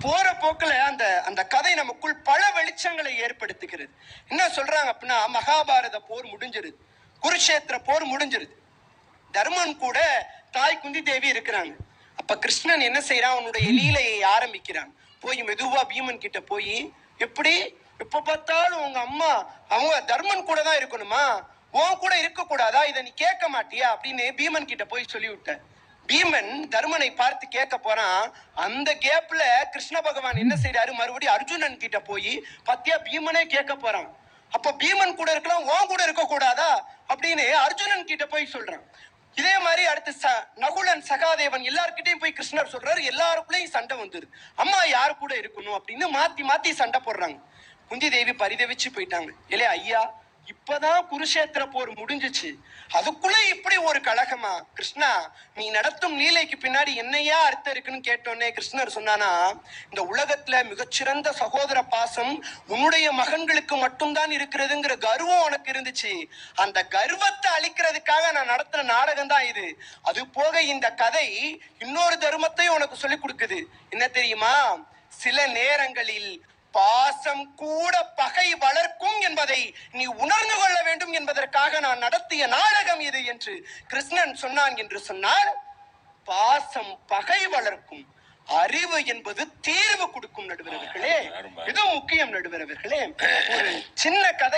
போற போக்குல அந்த அந்த கதை நமக்குள் பல வெளிச்சங்களை ஏற்படுத்துகிறது. என்ன சொல்றாங்க அப்படின்னா, மகாபாரத போர் முடிஞ்சிருது, குருஷேத்திர போர் முடிஞ்சிருது. தர்மன் கூட தாய் குந்தி தேவி இருக்கிறாங்க. அப்ப கிருஷ்ணன் என்ன செய்யறான், அவனுடைய லீலையை ஆரம்பிக்கிறான். போய் மெதுவா பீமன் கிட்ட போய், எப்படி எப்ப பார்த்தாலும் உங்க அம்மா அவங்க தர்மன் கூட தான் இருக்கணுமா, உன் கூட இருக்க கூடாதா, இதை நீ கேட்க மாட்டியா அப்படின்னு பீமன் கிட்ட போய் சொல்லி விட்ட. பீமன் தர்மனை பார்த்து கேட்க போறான். அந்த கேப்ல கிருஷ்ண பகவான் என்ன செய்யறாரு, மறுபடியும் அர்ஜுனன் கிட்ட போய் பத்தியா பீமனே கேட்க போறான். அப்ப பீமன் கூட இருக்கலாம், உன் கூட இருக்க கூடாதா அப்படின்னு அர்ஜுனன் கிட்ட போய் சொல்றான். இதே மாதிரி அடுத்து நகுலன் சகாதேவன் எல்லார்கிட்டையும் போய் கிருஷ்ணர் சொல்றாரு. எல்லாருக்குள்ளயும் சண்டை வந்துருது. அம்மா யாரு கூட இருக்கணும் அப்படின்னு மாத்தி மாத்தி சண்டை போடுறாங்க. குந்தி தேவி பரிதவிச்சு போயிட்டாங்க. இல்லையா ஐயா, இப்பதான் குருஷேத்திர போர் முடிஞ்சிச்சு, அதுக்குள்ள இப்படி ஒரு கழகமா? கிருஷ்ணா, நீ நடத்தும் லீலைக்கு பின்னாடி என்னையா அர்த்தம் இருக்குன்னு கேட்டோன்னே கிருஷ்ணர் சொன்னானா, இந்த உலகத்துல மிகச்சிறந்த சகோதர பாசம் உன்னுடைய மகன்களுக்கு மட்டும்தான் இருக்கிறதுங்கிற கர்வம் உனக்கு இருந்துச்சு. அந்த கர்வத்தை அழிக்கிறதுக்காக நான் நடத்துற நாடகம் தான் இது. அது போக இந்த கதை இன்னொரு தர்மத்தையும் உனக்கு சொல்லி கொடுக்குது. என்ன தெரியுமா, சில நேரங்களில் பாசம் கூட பகை வளர்க்கும் என்பதை நீ உணர்ந்து கொள்ள வேண்டும் என்பதற்காக நான் நடத்திய நாடகம் இது என்று கிருஷ்ணன் சொன்னான். என்று சொன்னால், பாசம் பகை வளர்க்கும், அறிவு என்பது தீர்வு கொடுக்கும். நடுவரவர்களே, இது முக்கியம். நடுவரவர்களே, ஒரு சின்ன கதை